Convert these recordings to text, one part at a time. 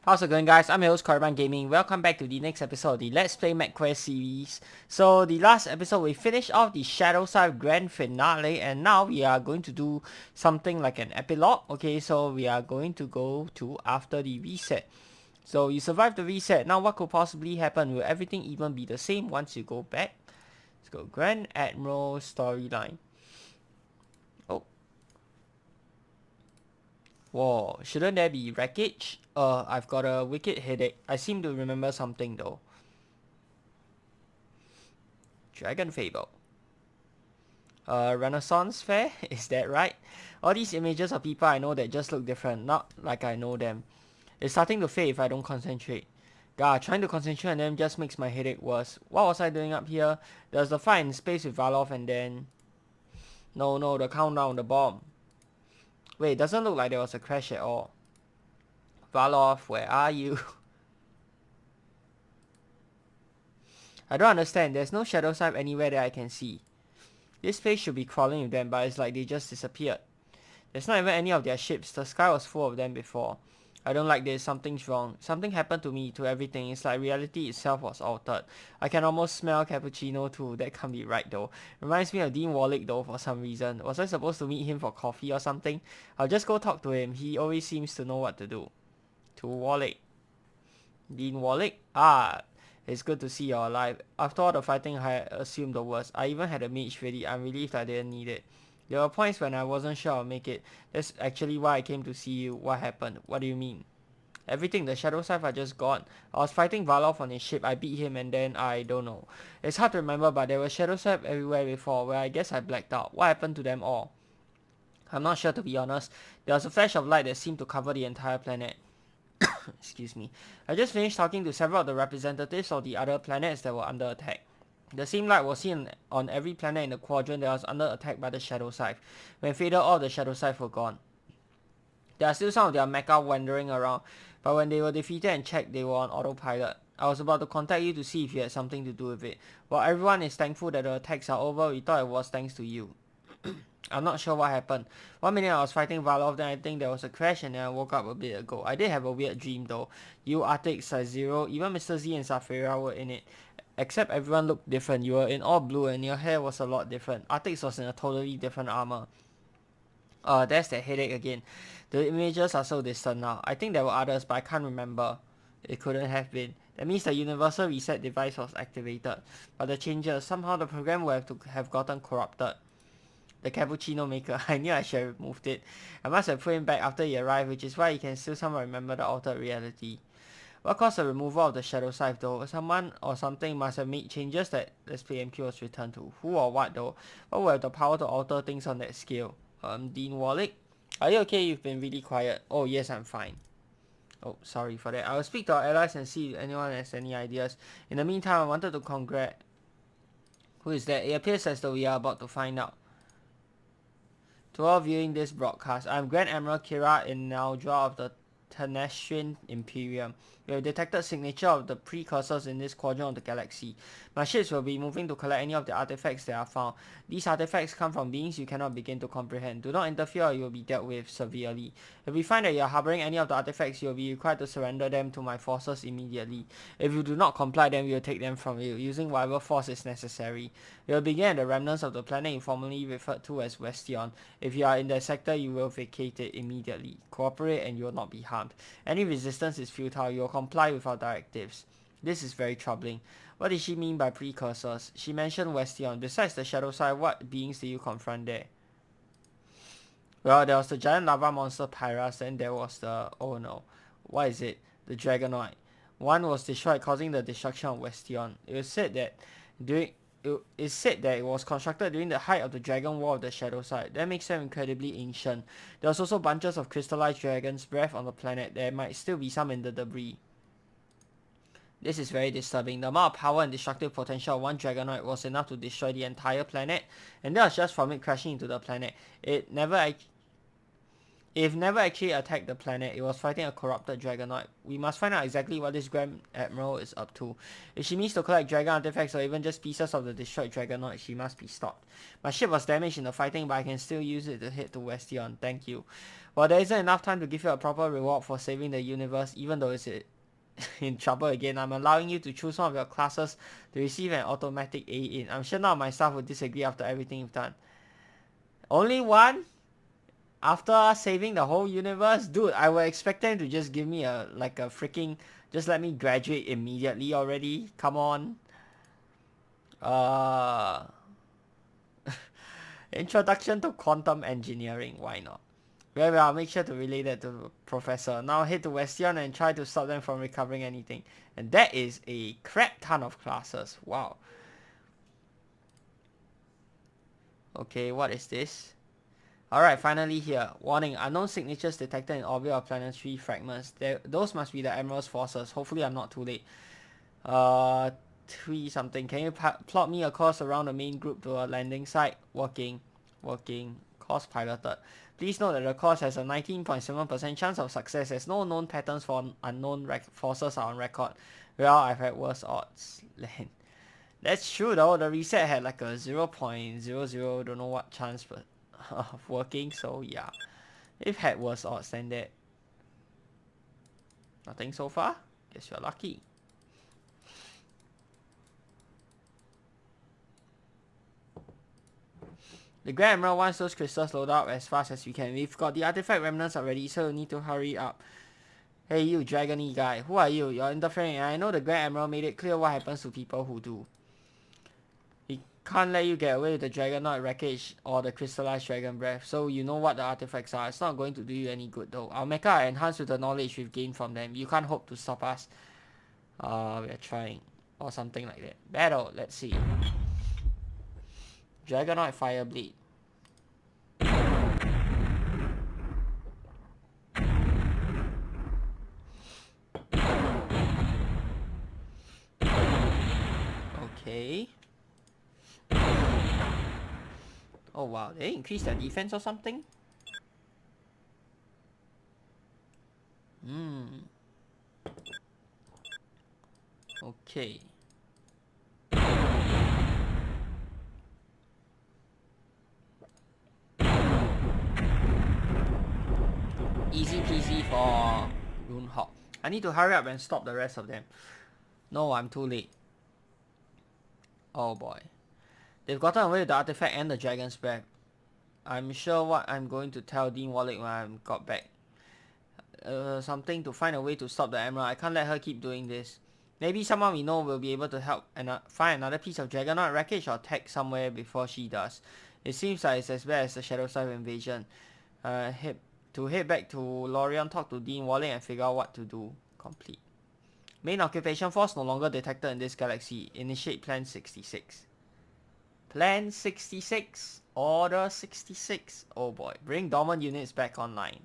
How's it going, guys? I'm your host Corundum Gaming. Welcome back to the next episode of the Let's Play MechQuest series. So the last episode we finished off the Shadow Side Grand Finale, and now we are going to do something like an epilogue. Okay, so we are going to go to after the reset. So you survived the reset. Now what could possibly happen? Will everything even be the same once you go back? Let's go Grand Admiral storyline. Oh, whoa, shouldn't there be wreckage? I've got a wicked headache. I seem to remember something though. Dragon Fable. Renaissance Fair? Is that right? All these images of people I know that just look different, not like I know them. It's starting to fade if I don't concentrate. God, trying to concentrate on them just makes my headache worse. What was I doing up here? There was the fight in space with Valov and then... No, the countdown, the bomb. Wait, it doesn't look like there was a crash at all. Valov, where are you? I don't understand. There's no shadow type anywhere that I can see. This place should be crawling with them, but it's like they just disappeared. There's not even any of their ships. The sky was full of them before. I don't like this. Something's wrong. Something happened to me, to everything. It's like reality itself was altered. I can almost smell cappuccino too. That can't be right though. Reminds me of Dean Warlick though for some reason. Was I supposed to meet him for coffee or something? I'll just go talk to him. He always seems to know what to do. To Warlick. Dean Warlick? Ah, it's good to see you're alive. After all the fighting, I assumed the worst. I even had a mage ready. I'm relieved I didn't need it. There were points when I wasn't sure I'll make it. That's actually why I came to see you. What happened? What do you mean? Everything. The Shadow Scythe are just gone. I was fighting Valov on his ship. I beat him and then I don't know. It's hard to remember, but there were Shadow Scythe everywhere before, where I guess I blacked out. What happened to them all? I'm not sure, to be honest. There was a flash of light that seemed to cover the entire planet. Excuse me. I just finished talking to several of the representatives of the other planets that were under attack. The same light was seen on every planet in the quadrant that was under attack by the Shadow Scythe. When faded, all the Shadow Scythe were gone. There are still some of their mecha wandering around, but when they were defeated and checked, they were on autopilot. I was about to contact you to see if you had something to do with it. While everyone is thankful that the attacks are over, we thought it was thanks to you. I'm not sure what happened. 1 minute I was fighting Valov, then I think there was a crash and then I woke up a bit ago. I did have a weird dream though. You, Arctic, Zero, even Mr. Z and Saphira were in it. Except everyone looked different. You were in all blue and your hair was a lot different. Arctic was in a totally different armor. There's that headache again. The images are so distant now. I think there were others, but I can't remember. It couldn't have been. That means the universal reset device was activated. But the changes, somehow the program would have to have gotten corrupted. The cappuccino maker. I knew I should have removed it. I must have put him back after he arrived, which is why you can still somehow remember the altered reality. What caused the removal of the Shadow Scythe though? Someone or something must have made changes that Let's Play MQ was returned to. Who or what though? What would have the power to alter things on that scale? Dean Warlick? Are you okay? You've been really quiet. Oh yes, I'm fine. Oh, sorry for that. I will speak to our allies and see if anyone has any ideas. In the meantime, I wanted to congrat... Who is that? It appears as though we are about to find out. To all viewing this broadcast, I'm Grand Admiral Kira in Naldra of the Tenestrian Imperium. We have detected signature of the precursors in this quadrant of the galaxy. My ships will be moving to collect any of the artifacts that are found. These artifacts come from beings you cannot begin to comprehend. Do not interfere or you will be dealt with severely. If we find that you are harboring any of the artifacts, you will be required to surrender them to my forces immediately. If you do not comply, then we will take them from you, using whatever force is necessary. We will begin at the remnants of the planet informally referred to as Westion. If you are in that sector, you will vacate it immediately. Cooperate and you will not be harmed. Any resistance is futile. You will comply with our directives. This is very troubling. What did she mean by precursors? She mentioned Westion. Besides the Shadow Side, what beings did you confront there? Well, there was the giant lava monster Pyras, then there was the... oh no. What is it? The Dragonoid. One was destroyed, causing the destruction of Westion. It was said that it was constructed during the height of the Dragon War of the Shadow Side. That makes them incredibly ancient. There was also bunches of crystallized dragon's breath on the planet. There might still be some in the debris. This is very disturbing. The amount of power and destructive potential of one Dragonoid was enough to destroy the entire planet, and that was just from it crashing into the planet. It never It never actually attacked the planet. It was fighting a corrupted Dragonoid. We must find out exactly what this Grand Admiral is up to. If she means to collect Dragon artifacts or even just pieces of the destroyed Dragonoid, she must be stopped. My ship was damaged in the fighting, but I can still use it to head to Westion. Thank you. Well, there isn't enough time to give you a proper reward for saving the universe, even though it's in trouble again. I'm allowing you to choose one of your classes to receive an automatic A in. I'm sure none of my staff would disagree after everything you've done. Only one? After saving the whole universe? Dude, I would expect them to just give me a freaking, just let me graduate immediately already. Come on. Introduction to quantum engineering. Why not? Very well, I'll make sure to relay that to the professor. Now head to Westion and try to stop them from recovering anything. And that is a crap ton of classes. Wow. Okay, what is this? Alright, finally here. Warning, unknown signatures detected in orbit of planetary fragments. Those must be the Admiral's forces. Hopefully I'm not too late. 3 something. Can you plot me a course around the main group to a landing site? Working. Course piloted. Please note that the course has a 19.7% chance of success as no known patterns for unknown forces are on record. Well, I've had worse odds. That's true though. The reset had like a 0.00 don't know what chance but of working, so yeah. We've had worse odds than that. Nothing so far? Guess you're lucky. The Grand Admiral wants those crystals loaded up as fast as we can. We've got the artifact remnants already, so we need to hurry up. Hey you, dragony guy. Who are you? You're interfering, and I know the Grand Admiral made it clear what happens to people who do. He can't let you get away with the Dragonoid wreckage or the crystallized dragon breath, so you know what the artifacts are. It's not going to do you any good though. Our mecha are enhanced with the knowledge we've gained from them. You can't hope to stop us. We're trying. Or something like that. Battle, let's see. Dragonoid Fire Blade. Okay. Oh wow, they increased their defense or something? Okay. Easy peasy for Runehawk. I need to hurry up and stop the rest of them. No, I'm too late. Oh boy. They've gotten away with the artifact and the dragon's breath. I'm sure what I'm going to tell Dean Wallick when I got back. Something to find a way to stop the Admiral. I can't let her keep doing this. Maybe someone we know will be able to help and find another piece of Dragonoid wreckage or tech somewhere before she does. It seems like it's as bad as the Shadow Side invasion. Head back to Lorion, talk to Dean Wallick and figure out what to do. Complete. Main occupation force no longer detected in this galaxy. Initiate Plan 66. Plan 66. Order 66. Oh boy. Bring dormant units back online.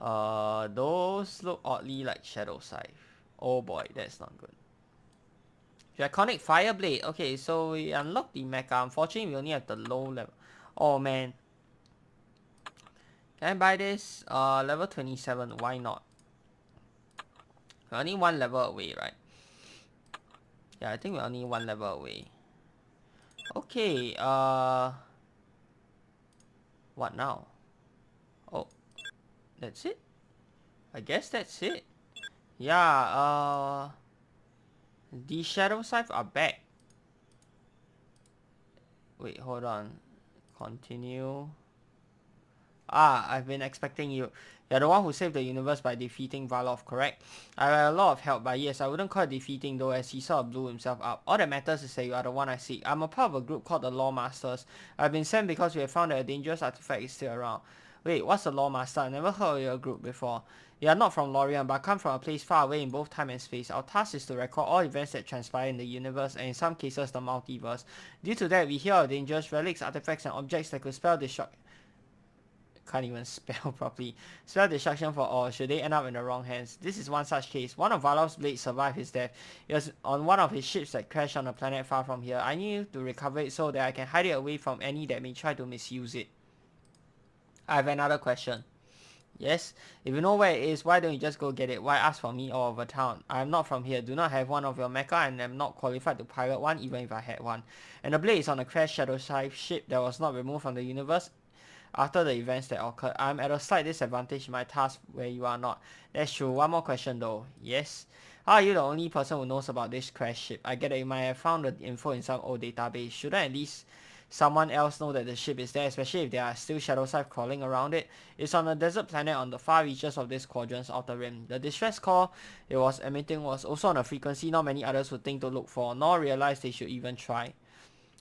Those look oddly like Shadow Scythe. Oh boy, that's not good. Draconic Fireblade. Okay, so we unlocked the mecha. Unfortunately, we only have the low level. Oh man. Can I buy this? Level 27. Why not? We're only 1 level away, right? Yeah, I think we're only 1 level away. Okay, what now? Oh, that's it? I guess that's it. Yeah, the Shadow Scythe are back. Wait, hold on. Continue. I've been expecting you. You're the one who saved the universe by defeating Valov, correct? I had a lot of help, but yes, I wouldn't call it defeating though, as he sort of blew himself up. All that matters is that you are the one I seek. I'm a part of a group called the Lawmasters. I've been sent because we have found that a dangerous artifact is still around. Wait, what's the Lawmaster? I never heard of your group before. You are not from Lorian, but come from a place far away in both time and space. Our task is to record all events that transpire in the universe, and in some cases the multiverse. Due to that, we hear of dangerous relics, artifacts, and objects that could spell destruction. Can't even spell properly. Spell destruction for all, should they end up in the wrong hands. This is one such case. One of Valov's blades survived his death. It was on one of his ships that crashed on a planet far from here. I need to recover it so that I can hide it away from any that may try to misuse it. I have another question. Yes, if you know where it is, why don't you just go get it? Why ask for me all over town? I am not from here, do not have one of your mecha, and am not qualified to pilot one even if I had one. And the blade is on a crashed shadow-type ship that was not removed from the universe after the events that occurred. I am at a slight disadvantage in my task where you are not. That's true. One more question though. Yes? How are you the only person who knows about this crashed ship? I get that you might have found the info in some old database. Shouldn't at least someone else know that the ship is there, especially if there are still shadow scythe crawling around it? It's on a desert planet on the far reaches of this quadrant's outer rim. The distress call it was emitting was also on a frequency not many others would think to look for, nor realize they should even try.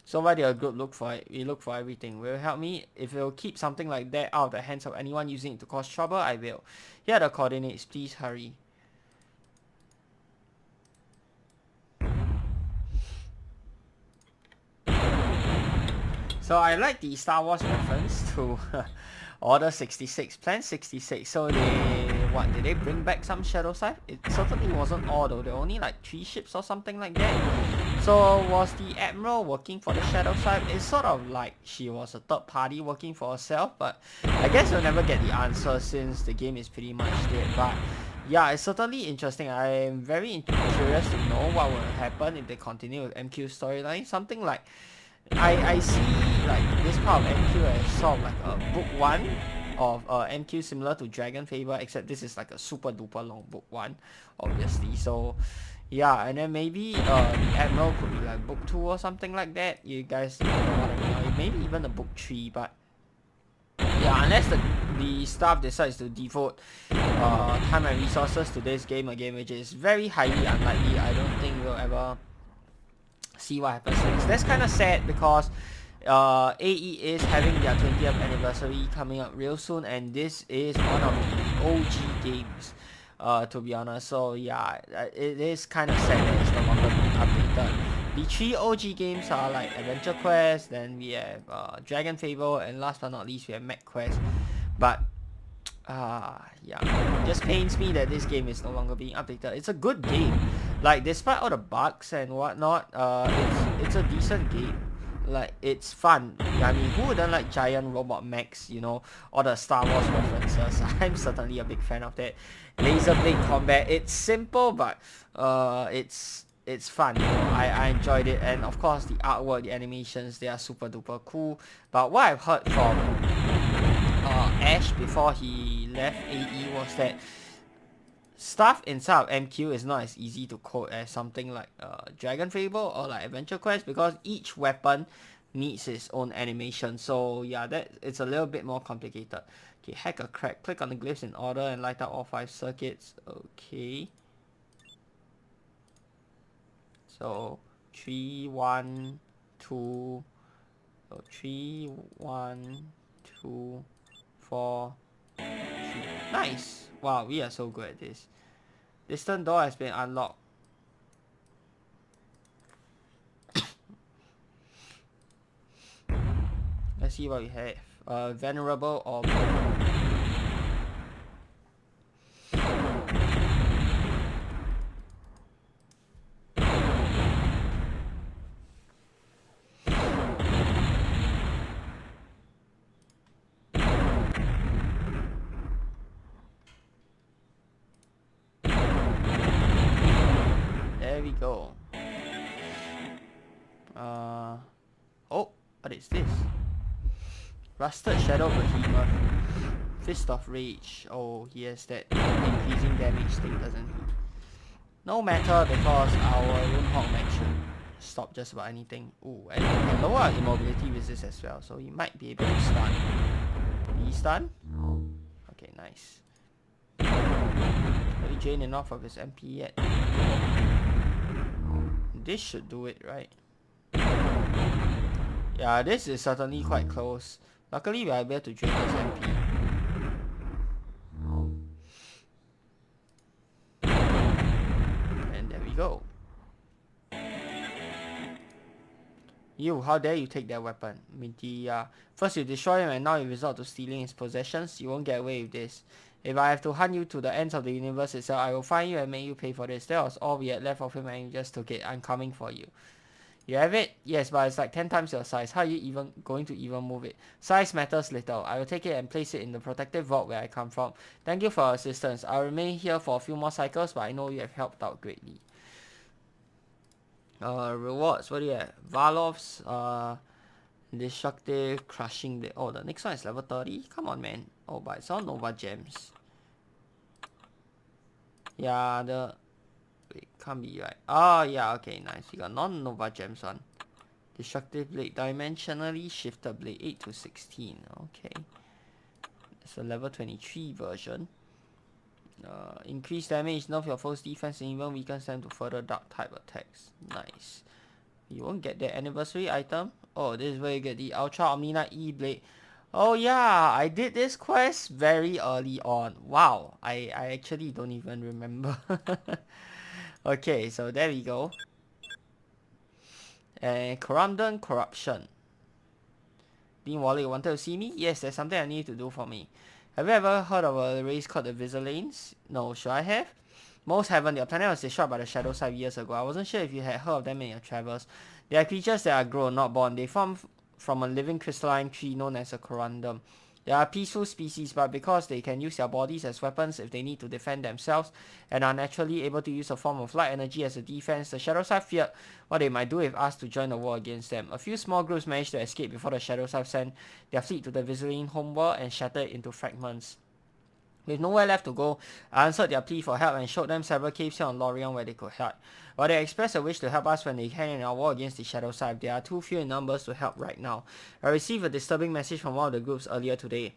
So why did your group look for it? We look for everything. Will you help me? If it will keep something like that out of the hands of anyone using it to cause trouble, I will. Here are the coordinates. Please hurry. So I like the Star Wars reference to Order 66, Plan 66. So did they bring back some shadow scythe? It certainly wasn't all though. There were only like 3 ships or something like that. So was the Admiral working for the shadow scythe? It's sort of like she was a third party working for herself, but I guess we'll never get the answer since the game is pretty much dead. But yeah, it's certainly interesting. I am very curious to know what will happen if they continue with MQ's storyline. Something like I see like this part of MQ as sort of like a book 1 of MQ similar to Dragon Fable, except this is like a super duper long book 1, obviously. So yeah, and then maybe the Admiral could be like book 2 or something like that. You guys know what I mean? Maybe even the book 3, but yeah, unless the staff decides to devote time and resources to this game again, which is very highly unlikely. I don't think we'll ever see what happens next. That's kind of sad because AE is having their 20th anniversary coming up real soon, and this is one of the OG games, to be honest. So yeah, it is kind of sad that it's no longer being updated. The 3 OG games are like Adventure Quest, then we have Dragon Fable, and last but not least we have MechQuest. But yeah, it just pains me that this game is no longer being updated. It's a good game, like despite all the bugs and whatnot. It's a decent game. Like, it's fun. I mean, who wouldn't like giant robot mechs, you know, all the Star Wars references? I'm certainly a big fan of that. Laser blade combat, it's simple, but it's fun, you know. I enjoyed it, and of course the artwork, the animations, they are super duper cool. But what I've heard from Ash before he left AE was that stuff inside of MQ is not as easy to code as something like Dragon Fable or like Adventure Quest, because each weapon needs its own animation. So yeah, it's a little bit more complicated. Okay, hack a crack. Click on the glyphs in order and light up all 5 circuits. Okay. So 3, 1, 2. So 3, 1, 2, 4, 3. Nice! Wow, we are so good at this. Distant door has been unlocked. Let's see what we have. Venerable or go. Oh, what is this? Rusted Shadow Behemoth. Fist of Rage. Oh, he has that increasing damage thing, doesn't he? No matter, because our Runehawk mech should stop just about anything. Ooh, and he can lower our immobility resist as well, so he might be able to stun. He stun? Okay, nice. Have we drained enough of his MP yet? This should do it, right? Yeah, this is certainly quite close. Luckily, we are able to drain his MP. And there we go. You, how dare you take that weapon? Minty, first you destroy him and now you resort to stealing his possessions. You won't get away with this. If I have to hunt you to the ends of the universe itself, I will find you and make you pay for this. That was all we had left of him and you just took it. I'm coming for you. You have it? Yes, but it's like 10 times your size. How are you even going to even move it? Size matters little. I will take it and place it in the protective vault where I come from. Thank you for your assistance. I'll remain here for a few more cycles, but I know you have helped out greatly. Rewards. What do you have? Valov's, destructive, crushing. Oh, the next one is level 30? Come on, man. Oh, but it's all Nova Gems. Yeah, wait, can't be right. Oh, yeah, okay, nice. We got non-Nova Gems one. Destructive Blade. Dimensionally shifted blade. 8 to 16. Okay. It's a level 23 version. Increase damage, nerf your foe's defense, and even weakens them to further dark type attacks. Nice. You won't get the anniversary item. Oh, this is where you get the Ultra Omnina E-Blade. Oh yeah, I did this quest very early on. Wow, I actually don't even remember. Okay, so there we go. And Corundum Corruption. Dean Wally wanted to see me? Yes, there's something I need to do for me. Have you ever heard of a race called the Vizelanes? No, should I have? Most haven't. Their planet was destroyed by the Shadow Side years ago. I wasn't sure if you had heard of them in your travels. They are creatures that are grown, not born. They form from a living crystalline tree known as a Corundum. They are a peaceful species, but because they can use their bodies as weapons if they need to defend themselves and are naturally able to use a form of light energy as a defense, the Shadow Side feared what they might do if asked to join the war against them. A few small groups managed to escape before the Shadow Side sent their fleet to the Vizelene homeworld and shattered it into fragments. With nowhere left to go, I answered their plea for help and showed them several caves here on Lorient where they could hide. While they expressed a wish to help us when they can in our war against the Shadow Side, they are too few in numbers to help right now. I received a disturbing message from one of the groups earlier today.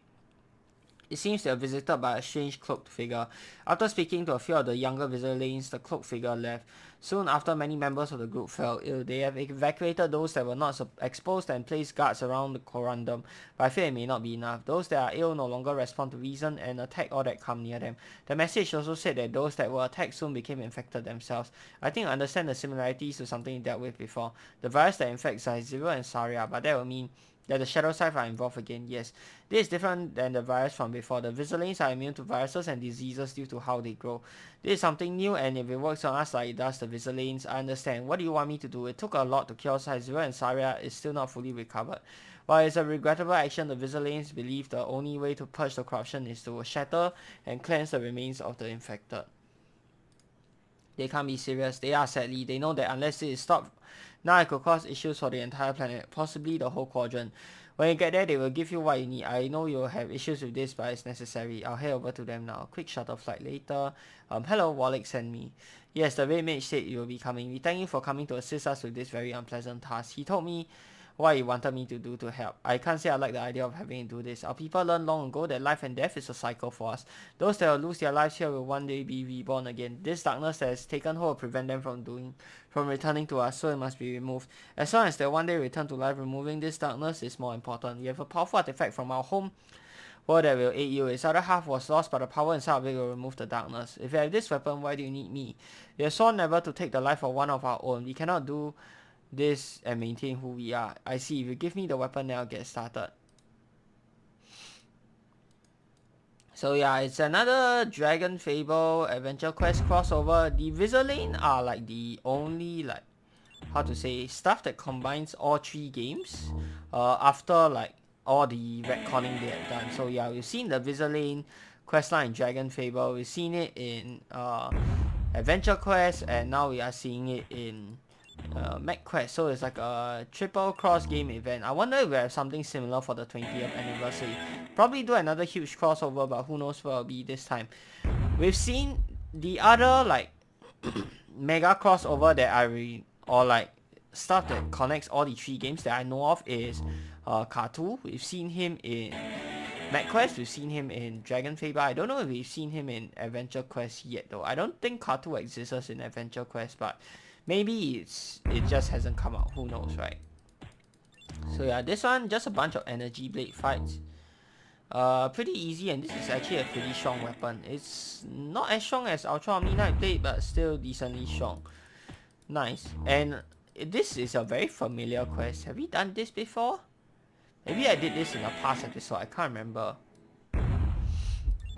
It seems they are visited by a strange cloaked figure. After speaking to a few of the younger Vizelanes, the cloaked figure left. Soon after, many members of the group fell ill. They have evacuated those that were not exposed and placed guards around the Corundum, but I fear it may not be enough. Those that are ill no longer respond to reason and attack all that come near them. The message also said that those that were attacked soon became infected themselves. I think I understand the similarities to something we dealt with before. The virus that infects Zero and Saria, but that will mean that the Shadow Side are involved again. Yes, this is different than the virus from before. The Vizelanes are immune to viruses and diseases due to how they grow. This is something new, and if it works on us like it does the Vizelanes, I understand. What do you want me to do? It took a lot to cure Zero, and Saria is still not fully recovered. While it's a regrettable action, the Vizelanes believe the only way to purge the corruption is to shatter and cleanse the remains of the infected. They can't be serious. They are, sadly. They know that unless it is stopped, now it could cause issues for the entire planet, possibly the whole quadrant. When you get there, they will give you what you need. I know you'll have issues with this, but it's necessary. I'll head over to them now. Quick shuttle flight later. Hello, Wallach sent me. Yes, the Red Mage said you will be coming. We thank you for coming to assist us with this very unpleasant task. He told me what he wanted me to do to help. I can't say I like the idea of having to do this. Our people learned long ago that life and death is a cycle for us. Those that will lose their lives here will one day be reborn again. This darkness that has taken hold will prevent them from returning to us, so it must be removed. As long as they one day return to life, removing this darkness is more important. We have a powerful artifact from our home world that will aid you. Its other half was lost, but the power inside of it will remove the darkness. If you have this weapon, why do you need me? We have sworn never to take the life of one of our own. We cannot do this and maintain who we are. I see. If you give me the weapon, then I'll get started. So yeah, it's another Dragon Fable Adventure Quest crossover. The Vizelane are like the only, like, how to say, stuff that combines all three games after like all the retconning they had done. So yeah, we've seen the Vizelane questline in Dragon Fable, we've seen it in Adventure Quest, and now we are seeing it in MechQuest. So it's like a triple cross game event. I wonder if we have something similar for the 20th anniversary. Probably do another huge crossover, but who knows what it'll be this time. We've seen the other like mega crossover that or like stuff that connects all the three games that I know of is Katu. We've seen him in MechQuest, we've seen him in Dragon Fable. I don't know if we've seen him in Adventure Quest yet though. I don't think Katu exists in Adventure Quest, but maybe it just hasn't come out. Who knows, right? So yeah, this one just a bunch of energy blade fights. Pretty easy, and this is actually a pretty strong weapon. It's not as strong as Ultra Omni Night Blade, but still decently strong. Nice. And this is a very familiar quest. Have we done this before? Maybe I did this in a past episode. I can't remember.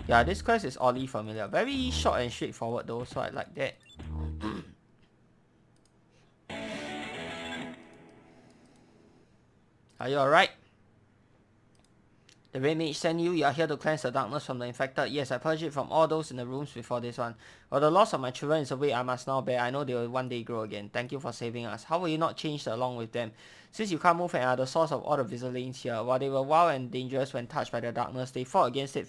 Yeah, this quest is oddly familiar. Very short and straightforward though, so I like that. Are you alright? The Red Mage sent you. You are here to cleanse the darkness from the infected. Yes, I purged it from all those in the rooms before this one. While the loss of my children is a weight I must now bear, I know they will one day grow again. Thank you for saving us. How will you not change along with them? Since you can't move and are the source of all the Visalanes here, while they were wild and dangerous when touched by the darkness, they fought against it,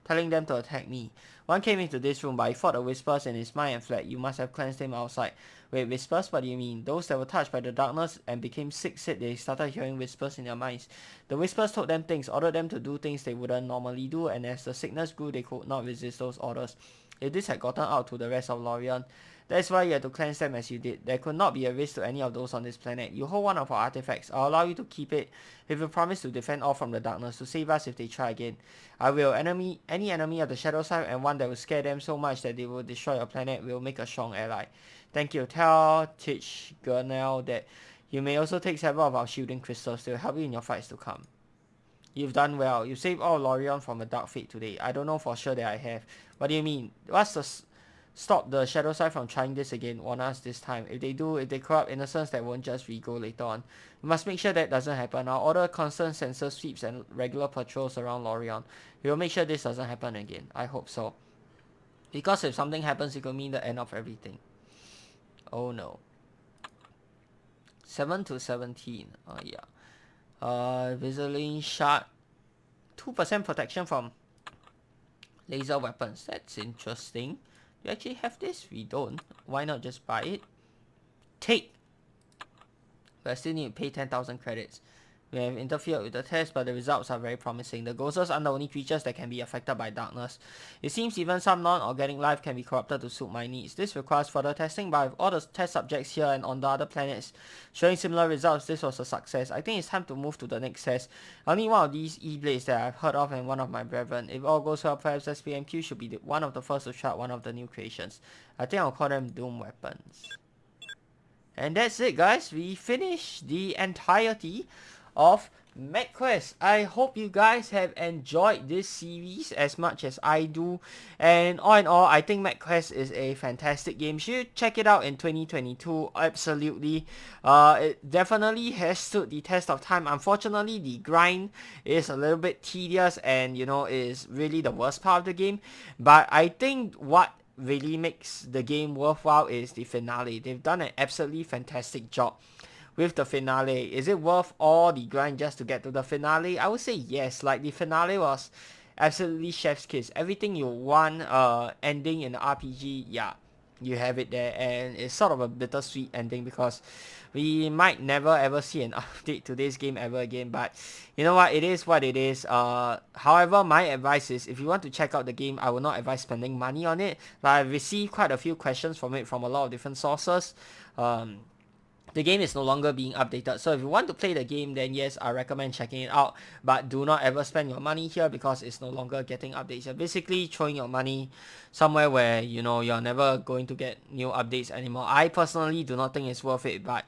telling them to attack me. One came into this room, but he fought the whispers in his mind and fled. You must have cleansed him outside. Wait, whispers? What do you mean? Those that were touched by the darkness and became sick said they started hearing whispers in their minds. The whispers told them things, ordered them to do things they wouldn't normally do, and as the sickness grew, they could not resist those orders. If this had gotten out to the rest of Lorien, that's why you had to cleanse them as you did. There could not be a risk to any of those on this planet. You hold one of our artifacts. I'll allow you to keep it if you promise to defend all from the darkness, to save us if they try again. I will. Any enemy of the shadow side and one that will scare them so much that they will destroy your planet will make a strong ally. Thank you. Tell Teach Gurnell that you may also take several of our shielding crystals. They will help you in your fights to come. You've done well. You saved all Lorien from a dark fate today. I don't know for sure that I have. What do you mean? What's the... Stop the shadow side from trying this again. Warn us this time. If they corrupt innocents, that won't just re-go later on. We must make sure that doesn't happen. I'll order constant sensor sweeps and regular patrols around Lorien. We will make sure this doesn't happen again. I hope so. Because if something happens, it could mean the end of everything. Oh no. 7 to 17. Yeah. Visaline shard. 2% protection from laser weapons. That's interesting. We actually have this? We don't. Why not just buy it? Take! But I still need to pay 10,000 credits. We have interfered with the test, but the results are very promising. The ghosts are the only creatures that can be affected by darkness. It seems even some non-organic life can be corrupted to suit my needs. This requires further testing, but with all the test subjects here and on the other planets showing similar results, this was a success. I think it's time to move to the next test. I'll need one of these E-blades that I've heard of and one of my brethren. If all goes well, perhaps SPMQ should be one of the first to try one of the new creations. I think I'll call them Doom Weapons. And that's it, guys. We finished the entirety of MechQuest. I hope you guys have enjoyed this series as much as I do, and all in all, I think MechQuest is a fantastic game. Should check it out in 2022. Absolutely. It definitely has stood the test of time. Unfortunately, the grind is a little bit tedious and is really the worst part of the game, but I think what really makes the game worthwhile is the finale. They've done an absolutely fantastic job with the finale. Is it worth all the grind just to get to the finale? I would say yes. Like, the finale was absolutely chef's kiss. Everything you want ending in the RPG, yeah, you have it there, and it's sort of a bittersweet ending because we might never ever see an update to this game ever again, but you know what, it is what it is. However, my advice is, if you want to check out the game, I will not advise spending money on it. Like, I've received quite a few questions from it from a lot of different sources. The game is no longer being updated, so if you want to play the game, then yes, I recommend checking it out, but do not ever spend your money here because it's no longer getting updates. You're basically throwing your money somewhere where you're never going to get new updates anymore. I personally do not think it's worth it, but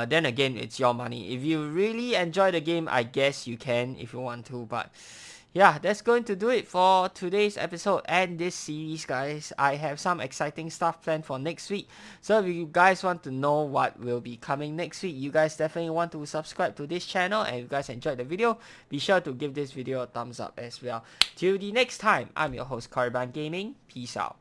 then again, it's your money. If you really enjoy the game, I guess you can if you want to, but yeah, that's going to do it for today's episode and this series, guys. I have some exciting stuff planned for next week. So if you guys want to know what will be coming next week, you guys definitely want to subscribe to this channel. And if you guys enjoyed the video, be sure to give this video a thumbs up as well. Till the next time, I'm your host, Corundum Gaming. Peace out.